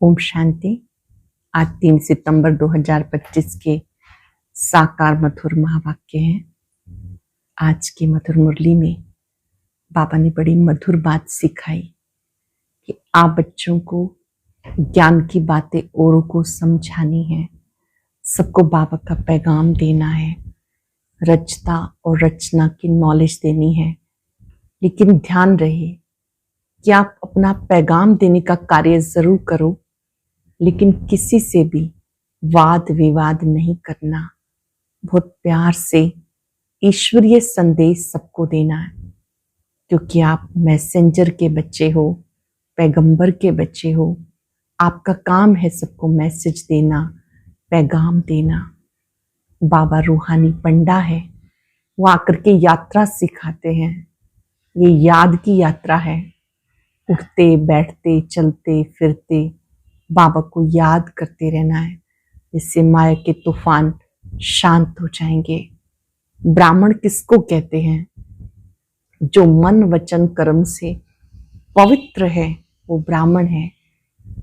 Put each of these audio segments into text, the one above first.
ओम शांति। आज 3 सितंबर 2025 के साकार मधुर महावाक्य हैं। आज की मधुर मुरली में बाबा ने बड़ी मधुर बात सिखाई कि आप बच्चों को ज्ञान की बातें औरों को समझानी है, सबको बाबा का पैगाम देना है, रचता और रचना की नॉलेज देनी है। लेकिन ध्यान रहे कि आप अपना पैगाम देने का कार्य जरूर करो, लेकिन किसी से भी वाद विवाद नहीं करना। बहुत प्यार से ईश्वरीय संदेश सबको देना है, क्योंकि आप मैसेंजर के बच्चे हो, पैगंबर के बच्चे हो। आपका काम है सबको मैसेज देना, पैगाम देना। बाबा रूहानी पंडा है, वो आकर के यात्रा सिखाते हैं। ये याद की यात्रा है। उठते बैठते चलते फिरते बाबा को याद करते रहना है, जिससे माया के तूफान शांत हो जाएंगे। ब्राह्मण किसको कहते हैं? जो मन वचन कर्म से पवित्र है वो ब्राह्मण है।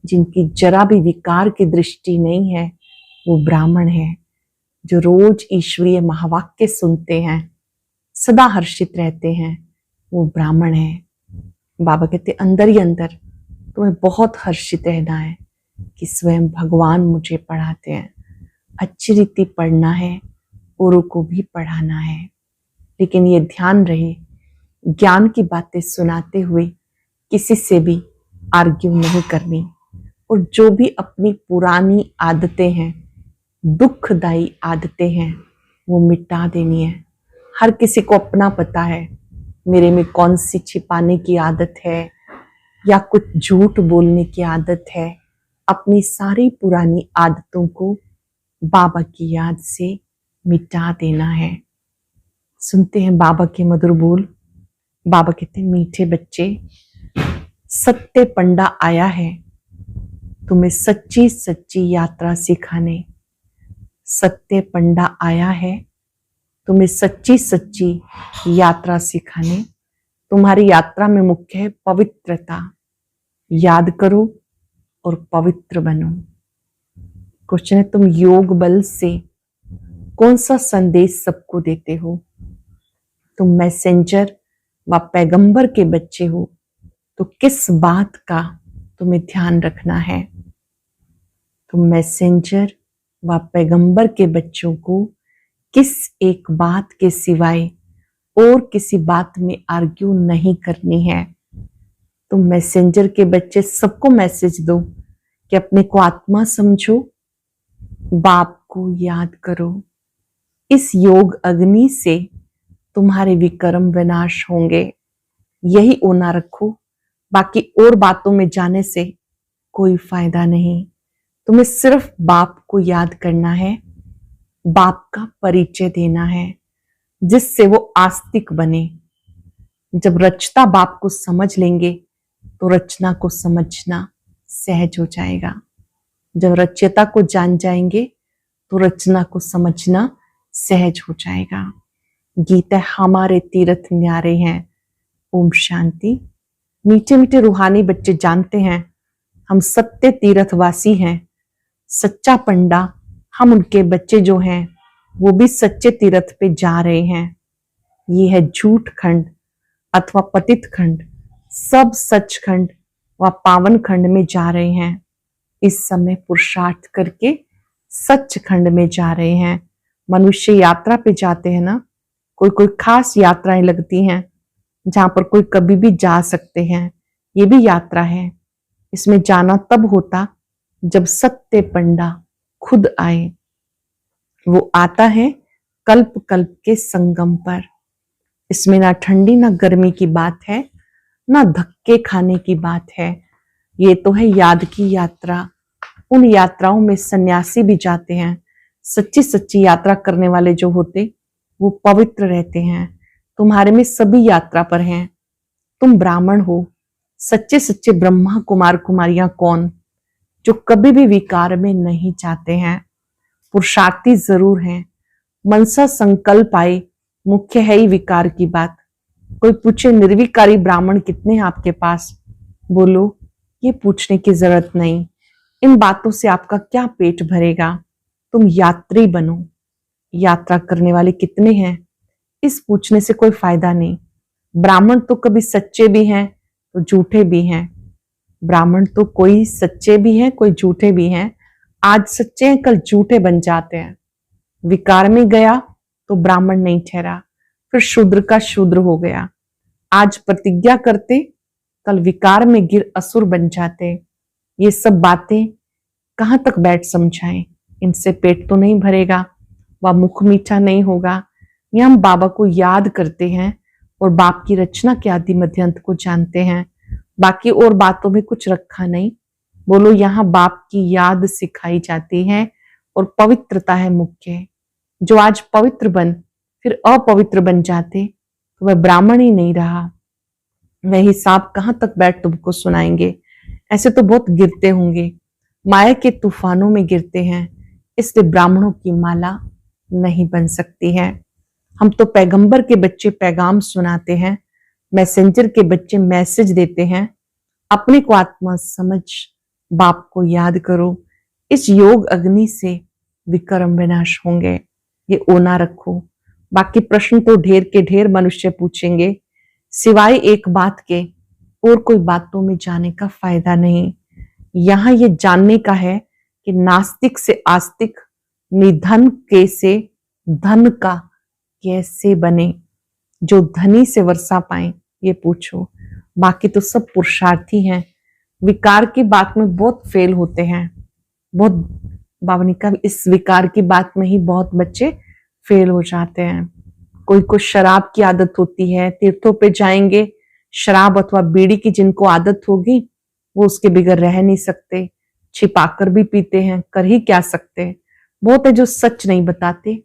जिनकी जरा भी विकार की दृष्टि नहीं है वो ब्राह्मण है। जो रोज ईश्वरीय महावाक्य सुनते हैं, सदा हर्षित रहते हैं, वो ब्राह्मण है। बाबा कहते अंदर ही अंदर तुम्हें बहुत हर्षित रहना है कि स्वयं भगवान मुझे पढ़ाते हैं। अच्छी रीति पढ़ना है, औरों को भी पढ़ाना है। लेकिन ये ध्यान रहे, ज्ञान की बातें सुनाते हुए किसी से भी आर्ग्यू नहीं करनी। और जो भी अपनी पुरानी आदतें हैं, दुखदायी आदतें हैं, वो मिटा देनी है। हर किसी को अपना पता है मेरे में कौन सी छिपाने की आदत है या कुछ झूठ बोलने की आदत है। अपनी सारी पुरानी आदतों को बाबा की याद से मिटा देना है। सुनते हैं बाबा के मधुर बोल। बाबा कहते हैं, मीठे बच्चे, सत्य पंडा आया है तुम्हें सच्ची सच्ची यात्रा सिखाने। सत्य पंडा आया है तुम्हें सच्ची सच्ची यात्रा सिखाने। तुम्हारी यात्रा में मुख्य है पवित्रता। याद करो और पवित्र बनो। क्वेश्चन है, तुम योग बल से कौन सा संदेश सबको देते हो? तुम मैसेंजर व पैगंबर के बच्चे हो, तो किस बात का तुम्हें ध्यान रखना है? तुम मैसेंजर व पैगंबर के बच्चों को किस एक बात के सिवाय और किसी बात में आर्ग्यू नहीं करनी है। तुम मैसेंजर के बच्चे सबको मैसेज दो कि अपने को आत्मा समझो, बाप को याद करो। इस योग अग्नि से तुम्हारे विकर्म विनाश होंगे। यही ओना रखो, बाकी और बातों में जाने से कोई फायदा नहीं। तुम्हें सिर्फ बाप को याद करना है, बाप का परिचय देना है, जिससे वो आस्तिक बने। जब रचता बाप को समझ लेंगे तो रचना को समझना सहज हो जाएगा। जब रचयिता को जान जाएंगे तो रचना को समझना सहज हो जाएगा। गीता हमारे तीर्थ न्यारे हैं। ओम शांति। मीठे मीठे रूहानी बच्चे जानते हैं हम सत्य तीर्थवासी हैं। सच्चा पंडा, हम उनके बच्चे जो हैं वो भी सच्चे तीर्थ पे जा रहे हैं। ये है झूठ खंड अथवा पतित खंड। सब सचखंड व पावन खंड में जा रहे हैं। इस समय पुरुषार्थ करके सचखंड में जा रहे हैं। मनुष्य यात्रा पे जाते हैं ना, कोई कोई खास यात्राएं लगती हैं जहां पर कोई कभी भी जा सकते हैं। ये भी यात्रा है। इसमें जाना तब होता जब सत्य पंडा खुद आए। वो आता है कल्प कल्प के संगम पर। इसमें ना ठंडी ना गर्मी की बात है, ना धक्के खाने की बात है। ये तो है याद की यात्रा। उन यात्राओं में सन्यासी भी जाते हैं। सच्ची सच्ची यात्रा करने वाले जो होते वो पवित्र रहते हैं। तुम्हारे में सभी यात्रा पर हैं। तुम ब्राह्मण हो। सच्चे सच्चे ब्रह्मा कुमार कुमारियां कौन? जो कभी भी विकार में नहीं जाते हैं। पुरुषार्थी जरूर हैं। मनसा संकल्प आए, मुख्य है ही विकार की बात। कोई पूछे निर्विकारी ब्राह्मण कितने हैं आपके पास? बोलो ये पूछने की जरूरत नहीं। इन बातों से आपका क्या पेट भरेगा? तुम यात्री बनो। यात्रा करने वाले कितने हैं, इस पूछने से कोई फायदा नहीं। ब्राह्मण तो कभी सच्चे भी हैं तो झूठे भी हैं। ब्राह्मण तो कोई सच्चे भी हैं, कोई झूठे भी हैं। आज सच्चे हैं, कल झूठे बन जाते हैं। विकार में गया तो ब्राह्मण नहीं ठहरा, फिर शूद्र का शूद्र हो गया। आज प्रतिज्ञा करते, कल विकार में गिर असुर बन जाते। ये सब बातें कहां तक बैठ समझाएं? इनसे पेट तो नहीं भरेगा, वह मुख मीठा नहीं होगा। ये हम बाबा को याद करते हैं और बाप की रचना के आदि मध्य अंत को जानते हैं। बाकी और बातों में कुछ रखा नहीं। बोलो, यहाँ बाप की याद सिखाई जाती है और पवित्रता है मुख्य। जो आज पवित्र बन फिर अपवित्र बन जाते तो वह ब्राह्मण ही नहीं रहा। वह हिसाब कहां तक बैठ तुमको सुनाएंगे? ऐसे तो बहुत गिरते होंगे, माया के तूफानों में गिरते हैं, इसलिए ब्राह्मणों की माला नहीं बन सकती है। हम तो पैगंबर के बच्चे पैगाम सुनाते हैं, मैसेंजर के बच्चे मैसेज देते हैं। अपने को आत्मा समझ बाप को याद करो। इस योग अग्नि से विक्रम विनाश होंगे, ये ओना रखो। बाकी प्रश्न तो ढेर के ढेर मनुष्य पूछेंगे, सिवाय एक बात के और कोई बातों में जाने का फायदा नहीं। यहां ये जानने का है कि नास्तिक से आस्तिक, निधन के से धन का कैसे बने, जो धनी से वर्षा पाए, ये पूछो। बाकी तो सब पुरुषार्थी हैं। विकार की बात में बहुत फेल होते हैं, बहुत बावनी का इस विकार की बात में ही बहुत बच्चे फेल हो जाते हैं। कोई को शराब की आदत होती है, तीर्थों पे जाएंगे, शराब अथवा बीड़ी की जिनको आदत होगी वो उसके बिगड़ रह नहीं सकते। छिपाकर भी पीते हैं, कर ही क्या सकते। बहुत है जो सच नहीं बताते,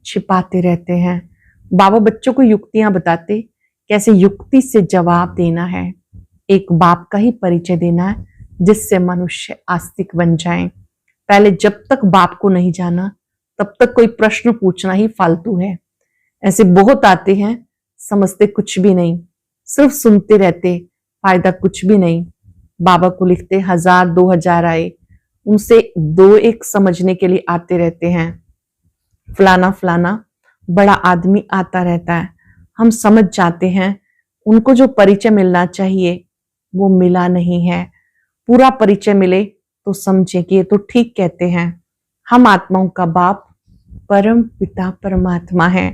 छिपाते रहते हैं। बाबा बच्चों को युक्तियां बताते, कैसे युक्ति से जवाब देना है। एक बाप का ही परिचय देना है जिससे मनुष्य आस्तिक बन जाए। पहले जब तक बाप को नहीं जाना तब तक कोई प्रश्न पूछना ही फालतू है। ऐसे बहुत आते हैं, समझते कुछ भी नहीं, सिर्फ सुनते रहते, फायदा कुछ भी नहीं। बाबा को लिखते 1000 2000 आए, उनसे 2-1 समझने के लिए आते रहते हैं। फलाना फलाना बड़ा आदमी आता रहता है, हम समझ जाते हैं उनको जो परिचय मिलना चाहिए वो मिला नहीं है। पूरा परिचय मिले तो समझे कि ये तो ठीक कहते हैं। हम आत्माओं का बाप परम पिता परमात्मा है,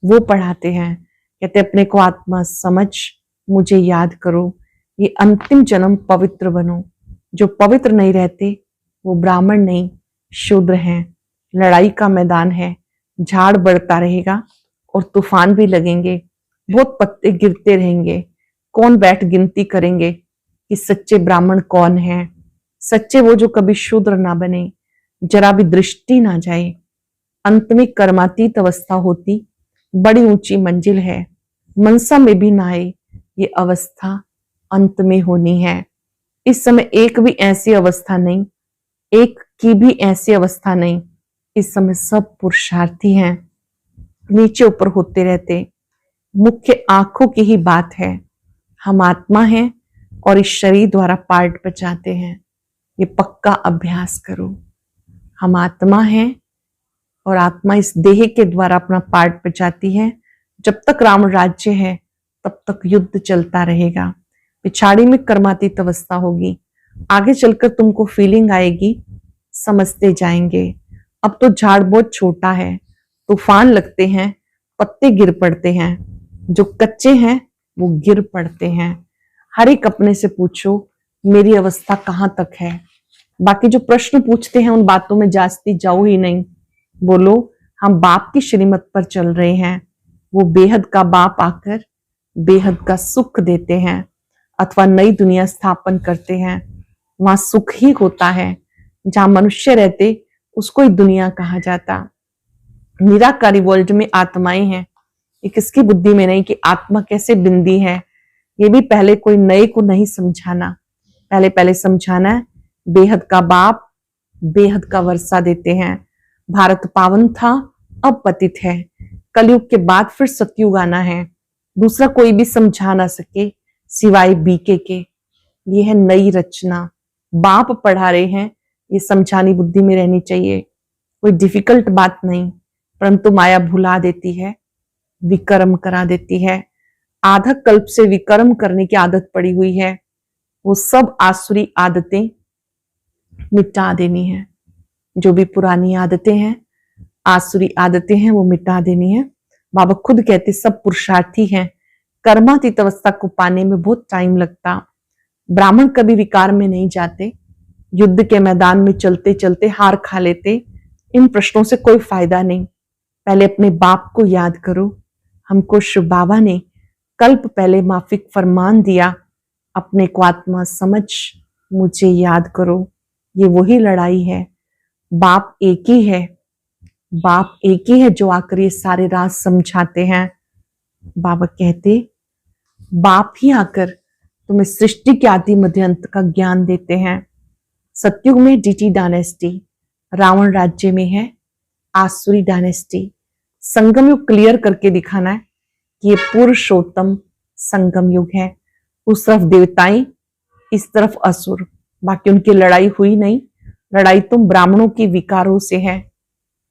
वो पढ़ाते हैं। कहते अपने को आत्मा समझ, मुझे याद करो, ये अंतिम जन्म पवित्र बनो। जो पवित्र नहीं रहते वो ब्राह्मण नहीं, शूद्र हैं। लड़ाई का मैदान है, झाड़ बढ़ता रहेगा और तूफान भी लगेंगे, बहुत पत्ते गिरते रहेंगे। कौन बैठ गिनती करेंगे कि सच्चे ब्राह्मण कौन है? सच्चे वो जो कभी शूद्र ना बने, जरा भी दृष्टि ना जाए। अंत में कर्मातीत अवस्था होती, बड़ी ऊंची मंजिल है, मनसा में भी ना आए, ये अवस्था अंत में होनी है। इस समय एक भी ऐसी अवस्था नहीं, एक की भी ऐसी अवस्था नहीं। इस समय सब पुरुषार्थी हैं, नीचे ऊपर होते रहते। मुख्य आंखों की ही बात है। हम आत्मा हैं और इस शरीर द्वारा पार्ट बचाते हैं, ये पक्का अभ्यास करो। हम आत्मा हैं और आत्मा इस देह के द्वारा अपना पार्ट बचाती है। जब तक राम राज्य है तब तक युद्ध चलता रहेगा। पिछाड़ी में कर्मातीत अवस्था होगी, आगे चलकर तुमको फीलिंग आएगी, समझते जाएंगे। अब तो झाड़ बहुत छोटा है, तूफान लगते हैं, पत्ते गिर पड़ते हैं। जो कच्चे हैं वो गिर पड़ते हैं। हर एक अपने से पूछो मेरी अवस्था कहां तक है। बाकी जो प्रश्न पूछते हैं उन बातों में जास्ती जाओ ही नहीं। बोलो हम बाप की श्रीमत पर चल रहे हैं। वो बेहद का बाप आकर बेहद का सुख देते हैं अथवा नई दुनिया स्थापन करते हैं। वहां सुख ही होता है। जहां मनुष्य रहते उसको ही दुनिया कहा जाता। निराकारी वर्ल्ड में आत्माएं हैं। ये किसकी बुद्धि में नहीं कि आत्मा कैसे बिंदी है। ये भी पहले कोई नए को नहीं समझाना, पहले समझाना है बेहद का बाप बेहद का वर्षा देते हैं। भारत पावन था, अब पतित है। कलयुग के बाद फिर सतयुग आना है। दूसरा कोई भी समझा ना सके सिवाय बीके के। ये है नई रचना। बाप पढ़ा रहे हैं ये समझानी बुद्धि में रहनी चाहिए। कोई डिफिकल्ट बात नहीं, परंतु माया भुला देती है, विकर्म करा देती है। आधा कल्प से विकर्म करने की आदत पड़ी हुई है, वो सब आसुरी आदतें मिटा देनी है। जो भी पुरानी आदतें हैं, आसुरी आदतें हैं, वो मिटा देनी है। बाबा खुद कहते सब पुरुषार्थी हैं, कर्मातीत अवस्था को पाने में बहुत टाइम लगता। ब्राह्मण कभी विकार में नहीं जाते, युद्ध के मैदान में चलते चलते हार खा लेते। इन प्रश्नों से कोई फायदा नहीं। पहले अपने बाप को याद करो। हमको शिव बाबा ने कल्प पहले माफिक फरमान दिया, अपने को आत्मा समझ मुझे याद करो। ये वही लड़ाई है। बाप एक ही है, बाप एक ही है जो आकर ये सारे राज समझाते हैं। बाबा कहते बाप ही आकर तुम्हें सृष्टि के आदि मध्य अंत का ज्ञान देते हैं। सतयुग में डीटी डायनेस्टी, रावण राज्य में है आसुरी डायनेस्टी। संगम युग क्लियर करके दिखाना है कि ये पुरुषोत्तम संगम युग है। उस तरफ देवताएं, इस तरफ असुर। बाकी उनकी लड़ाई हुई नहीं। लड़ाई तो ब्राह्मणों की विकारों से है।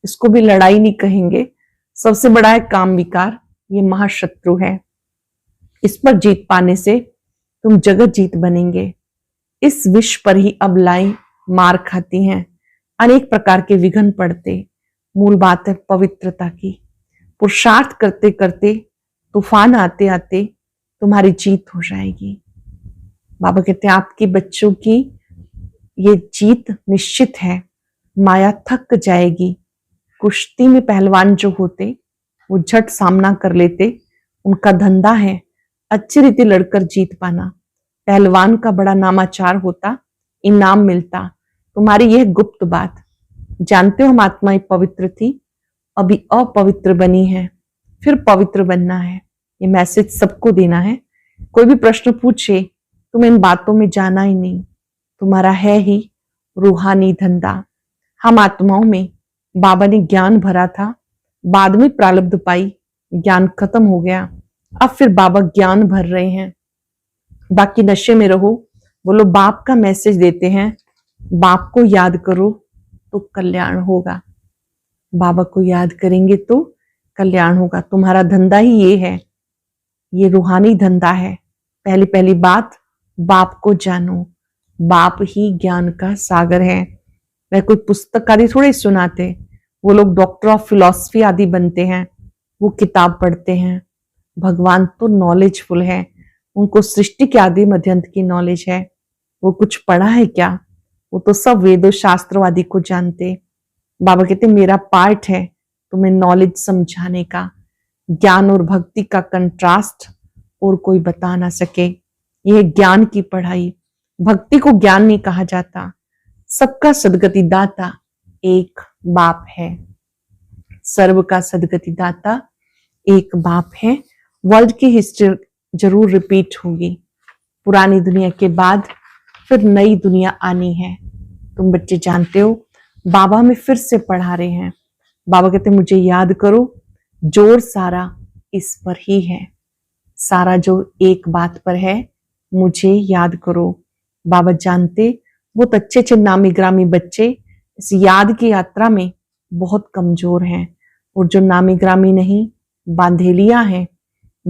इसको भी लड़ाई नहीं कहेंगे। सबसे बड़ा है काम विकार, ये महाशत्रु है। इस पर जीत पाने से तुम जगत जीत बनेंगे। इस विष पर ही अबलाएं मार खाती हैं, अनेक प्रकार के विघ्न पड़ते। मूल बात है पवित्रता की। पुरुषार्थ करते करते तूफान आते आते तुम्हारी जीत हो जाएगी। बाबा कहते हैं आपके बच्चों की ये जीत निश्चित है। माया थक जाएगी। कुश्ती में पहलवान जो होते वो झट सामना कर लेते, उनका धंधा है अच्छी रीति लड़कर जीत पाना। पहलवान का बड़ा नामाचार होता, इनाम मिलता। तुम्हारी यह गुप्त बात जानते हो, हम आत्माएं पवित्र थी, अभी अपवित्र बनी है, फिर पवित्र बनना है। ये मैसेज सबको देना है। कोई भी प्रश्न पूछे, तुम इन बातों में जाना ही नहीं। तुम्हारा है ही रूहानी धंधा। हम आत्माओं में बाबा ने ज्ञान भरा था, बाद में प्रारब्ध पाई, ज्ञान खत्म हो गया। अब फिर बाबा ज्ञान भर रहे हैं। बाकी नशे में रहो, बोलो बाप का मैसेज देते हैं, बाप को याद करो तो कल्याण होगा। बाबा को याद करेंगे तो कल्याण होगा। तुम्हारा धंधा ही ये है, ये रूहानी धंधा है। पहली पहली बात, बाप को जानो। बाप ही ज्ञान का सागर है। वह कोई पुस्तक आदि थोड़े सुनाते। वो लोग डॉक्टर ऑफ फिलॉसफी आदि बनते हैं, वो किताब पढ़ते हैं। भगवान तो नॉलेजफुल है, उनको सृष्टि के आदि मध्यंत की नॉलेज है। वो कुछ पढ़ा है क्या? वो तो सब वेदों शास्त्रों आदि को जानते। बाबा कहते मेरा पार्ट है तुम्हें नॉलेज समझाने का। ज्ञान और भक्ति का कंट्रास्ट और कोई बता ना सके। यह ज्ञान की पढ़ाई। भक्ति को ज्ञान नहीं कहा जाता। सबका सदगति दाता एक बाप है। सर्व का सदगति दाता एक बाप है। वर्ल्ड की हिस्ट्री जरूर रिपीट होगी। पुरानी दुनिया के बाद फिर नई दुनिया आनी है। तुम बच्चे जानते हो, बाबा हमें फिर से पढ़ा रहे हैं। बाबा कहते मुझे याद करो। जोर सारा इस पर ही है। सारा जो एक बात पर है, मुझे याद करो। बाबा जानते बहुत अच्छे अच्छे नामी ग्रामी बच्चे इस याद की यात्रा में बहुत कमजोर हैं, और जो नामी ग्रामी नहीं, बांधेलियां हैं,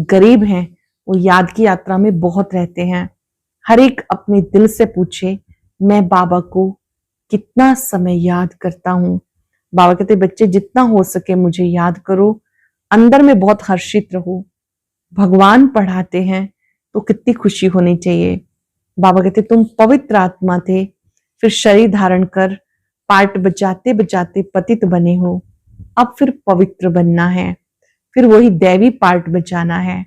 गरीब हैं, वो याद की यात्रा में बहुत रहते हैं। हर एक अपने दिल से पूछे, मैं बाबा को कितना समय याद करता हूँ। बाबा कहते बच्चे जितना हो सके मुझे याद करो, अंदर में बहुत हर्षित रहो। भगवान पढ़ाते हैं तो कितनी खुशी होनी चाहिए। बाबा कहते तुम पवित्र आत्मा थे, फिर शरीर धारण कर पार्ट बजाते बजाते पतित बने हो। अब फिर पवित्र बनना है, फिर वही दैवी पार्ट बजाना है।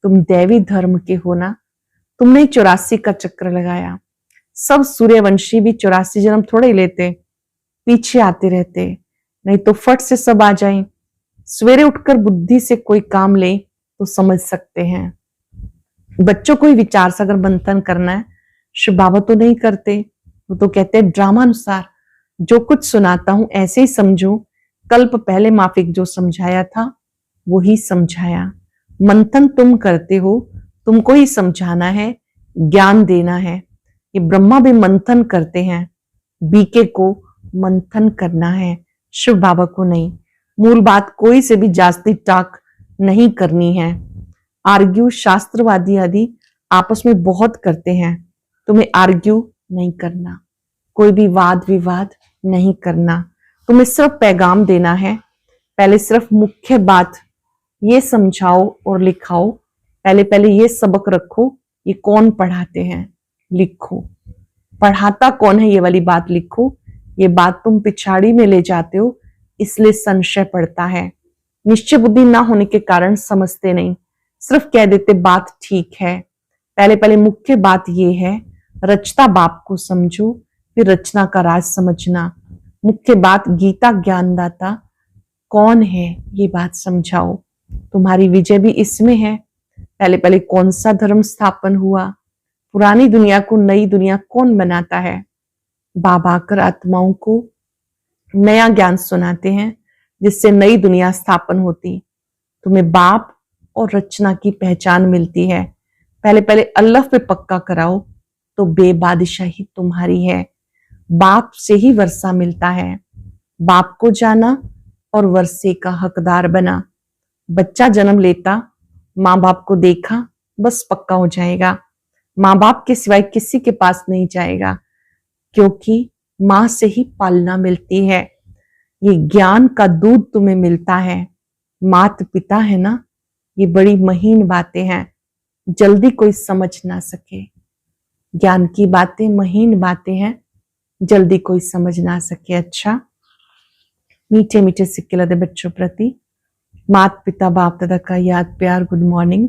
तुम दैवी धर्म के हो ना। तुमने 84 का चक्र लगाया। सब सूर्यवंशी भी 84 जन्म थोड़े ही लेते, पीछे आते रहते, नहीं तो फट से सब आ जाएं। सवेरे उठकर बुद्धि से कोई काम ले तो समझ सकते हैं। बच्चों को ही विचार सागर मंथन करना है, शिव बाबा तो नहीं करते। वो तो कहते हैं ड्रामा अनुसार जो कुछ सुनाता हूं ऐसे ही समझो। कल्प पहले माफिक जो समझाया था वो ही समझाया। मंथन तुम करते हो, तुमको ही समझाना है, ज्ञान देना है। ये ब्रह्मा भी मंथन करते हैं, बीके को मंथन करना है, शिव बाबा को नहीं। मूल बात कोई से भी जास्ती टाक नहीं करनी है। आर्ग्यू शास्त्रवादी आदि आपस में बहुत करते हैं, तुम्हें आर्ग्यू नहीं करना, कोई भी वाद विवाद नहीं करना, तुम्हें सिर्फ पैगाम देना है। पहले सिर्फ मुख्य बात ये समझाओ और लिखाओ, पहले ये सबक रखो, ये कौन पढ़ाते हैं लिखो, पढ़ाता कौन है ये वाली बात लिखो। ये बात तुम पिछाड़ी में ले जाते हो, इसलिए संशय पड़ता है। निश्चय बुद्धि ना होने के कारण समझते नहीं, सिर्फ कह देते बात ठीक है। पहले मुख्य बात ये है, रचता बाप को समझो, फिर रचना का राज समझना। मुख्य बात गीता ज्ञानदाता कौन है ये बात समझाओ, तुम्हारी विजय भी इसमें है। पहले कौन सा धर्म स्थापन हुआ, पुरानी दुनिया को नई दुनिया कौन बनाता है। बाबा आकर आत्माओं को नया ज्ञान सुनाते हैं, जिससे नई दुनिया स्थापन होती। तुम्हें बाप और रचना की पहचान मिलती है। पहले अल्लाह पे पक्का कराओ तो बेबादशाही तुम्हारी है। बाप से ही वर्षा मिलता है, बाप को जाना और वर्षे का हकदार बना। बच्चा जन्म लेता, माँ बाप को देखा, बस पक्का हो जाएगा। माँ बाप के सिवाय किसी के पास नहीं जाएगा, क्योंकि माँ से ही पालना मिलती है। ये ज्ञान का दूध तुम्हें मिलता है। मात पिता है ना, ये बड़ी महीन बातें हैं, जल्दी कोई समझ ना सके। ज्ञान की बातें महीन बातें हैं, जल्दी कोई समझ ना सके। अच्छा, मीठे मीठे सिक्के लदे बच्चों प्रति मात पिता बाप दादा का याद प्यार गुड मॉर्निंग।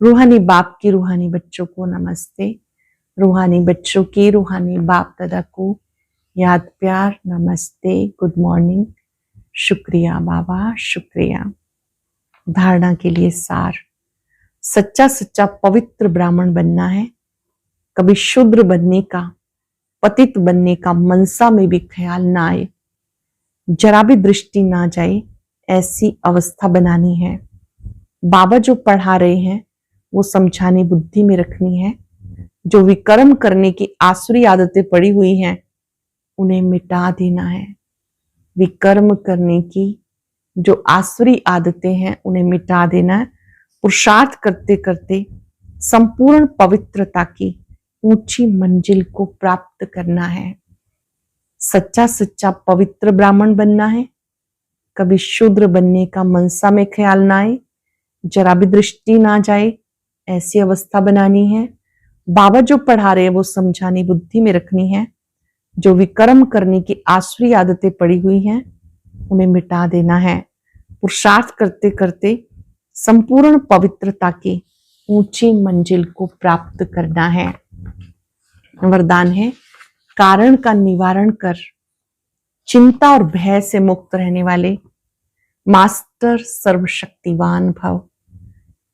रूहानी बाप की रूहानी बच्चों को नमस्ते, रूहानी बच्चों की रूहानी बाप दादा को याद प्यार नमस्ते गुड मॉर्निंग। शुक्रिया बाबा, शुक्रिया। धारणा के लिए सार, सच्चा सच्चा पवित्र ब्राह्मण बनना है। कभी शूद्र बनने का, पतित बनने का मनसा में भी ख्याल ना आए, जरा भी दृष्टि ना जाए, ऐसी अवस्था बनानी है। बाबा जो पढ़ा रहे हैं वो समझानी बुद्धि में रखनी है। जो विकर्म करने की आसुरी आदतें पड़ी हुई हैं उन्हें मिटा देना है। विकर्म करने की जो आसुरी आदतें हैं उन्हें मिटा देना है। पुरुषार्थ करते करते संपूर्ण पवित्रता की ऊंची मंजिल को प्राप्त करना है। सच्चा सच्चा पवित्र ब्राह्मण बनना है। कभी शूद्र बनने का मनसा में ख्याल ना आए, जरा भी दृष्टि ना जाए, ऐसी अवस्था बनानी है। बाबा जो पढ़ा रहे हैं वो समझानी बुद्धि में रखनी है। जो विकर्म करने की आसुरी आदतें पड़ी हुई हैं उन्हें मिटा देना है। पुरुषार्थ करते करते संपूर्ण पवित्रता की ऊंची मंजिल को प्राप्त करना है। वरदान है, कारण का निवारण कर, चिंता और भय से मुक्त रहने वाले मास्टर सर्वशक्तिवान भव।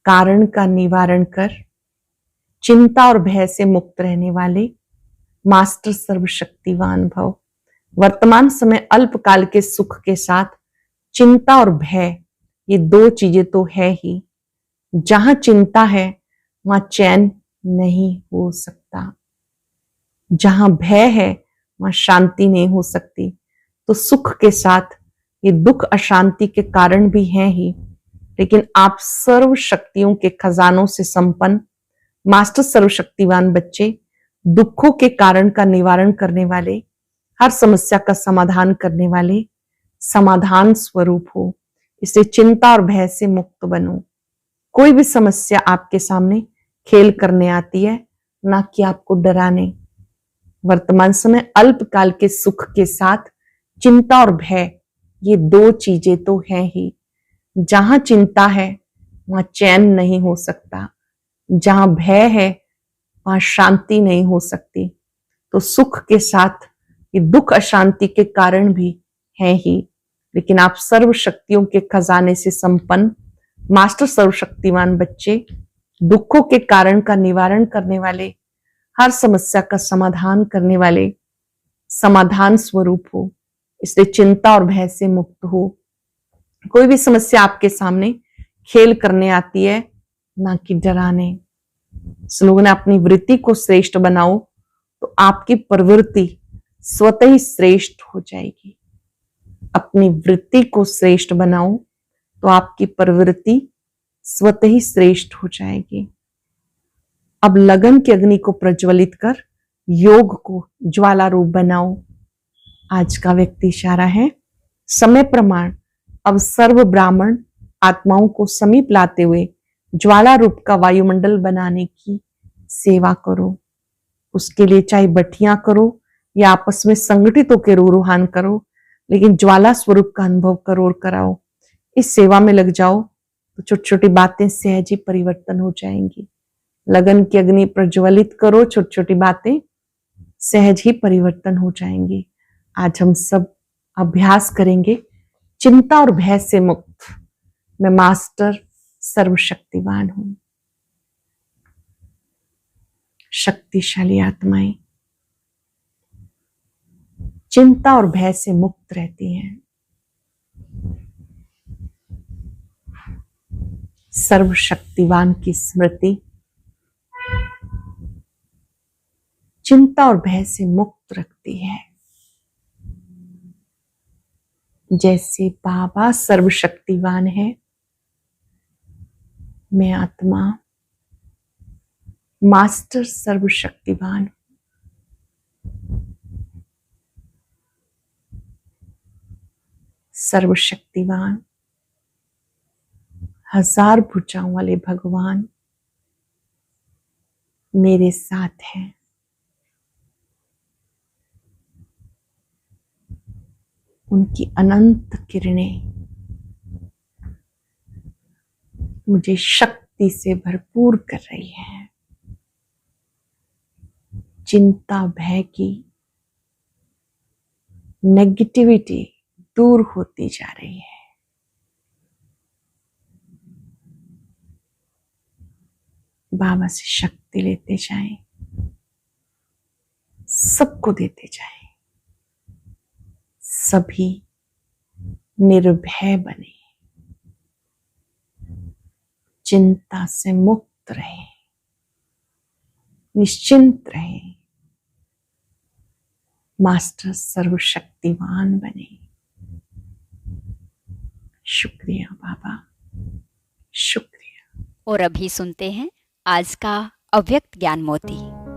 कारण का निवारण कर, चिंता और भय से मुक्त रहने वाले मास्टर सर्वशक्तिवान भव। वर्तमान समय अल्पकाल के सुख के साथ चिंता और भय, ये दो चीजें तो है ही। जहां चिंता है वहां चैन नहीं हो सकता, जहां भय है वहां शांति नहीं हो सकती। तो सुख के साथ ये दुख अशांति के कारण भी हैं ही, लेकिन आप सर्व शक्तियों के खजानों से संपन्न मास्टर सर्वशक्तिवान बच्चे, दुखों के कारण का निवारण करने वाले, हर समस्या का समाधान करने वाले समाधान स्वरूप हो। इसलिए चिंता और भय से मुक्त बनो। कोई भी समस्या आपके सामने खेल करने आती है, ना कि आपको डराने। वर्तमान समय अल्पकाल के सुख के साथ चिंता और भय, ये दो चीजें तो हैं ही। जहां चिंता है वहां चैन नहीं हो सकता, जहां भय है वहां शांति नहीं हो सकती। तो सुख के साथ ये दुख अशांति के कारण भी है ही, लेकिन आप सर्व शक्तियों के खजाने से संपन्न मास्टर सर्वशक्तिवान बच्चे, दुखों के कारण का निवारण करने वाले, हर समस्या का समाधान करने वाले समाधान स्वरूप हो। इसलिए चिंता और भय से मुक्त हो। कोई भी समस्या आपके सामने खेल करने आती है, ना कि डराने। स्लोगन, अपनी वृत्ति को श्रेष्ठ बनाओ तो आपकी प्रवृत्ति स्वतः ही श्रेष्ठ हो जाएगी। अपनी वृत्ति को श्रेष्ठ बनाओ तो आपकी प्रवृत्ति स्वतः ही श्रेष्ठ हो जाएगी। अब लगन की अग्नि को प्रज्वलित कर योग को ज्वाला रूप बनाओ। आज का व्यक्ति इशारा है समय प्रमाण। अब सर्व ब्राह्मण आत्माओं को समीप लाते हुए ज्वाला रूप का वायुमंडल बनाने की सेवा करो। उसके लिए चाहे बठियां करो या आपस में संगठित होकर रूहान करो, लेकिन ज्वाला स्वरूप का अनुभव करो और कराओ। इस सेवा में लग जाओ तो छोटी छोटी बातें सहज ही परिवर्तन हो जाएंगी। लगन की अग्नि प्रज्वलित करो, छोटी छोटी बातें सहज ही परिवर्तन हो जाएंगी। आज हम सब अभ्यास करेंगे चिंता और भय से मुक्त। मैं मास्टर सर्वशक्तिवान हूं। शक्तिशाली आत्माएं चिंता और भय से मुक्त रहती हैं। सर्वशक्तिवान की स्मृति चिंता और भय से मुक्त रखती है। जैसे बाबा सर्वशक्तिवान है, मैं आत्मा मास्टर सर्वशक्तिवान। सर्वशक्तिवान हजार भुजाओं वाले भगवान मेरे साथ हैं। उनकी अनंत किरणें मुझे शक्ति से भरपूर कर रही है। चिंता भय की नेगेटिविटी दूर होती जा रही है। बाबा से शक्ति लेते जाएं, सबको देते जाएं। सभी निर्भय बने, चिंता से मुक्त रहे, निश्चिंत रहे, मास्टर सर्वशक्तिवान बने। शुक्रिया बाबा, शुक्रिया। और अभी सुनते हैं आज का अव्यक्त ज्ञान मोती।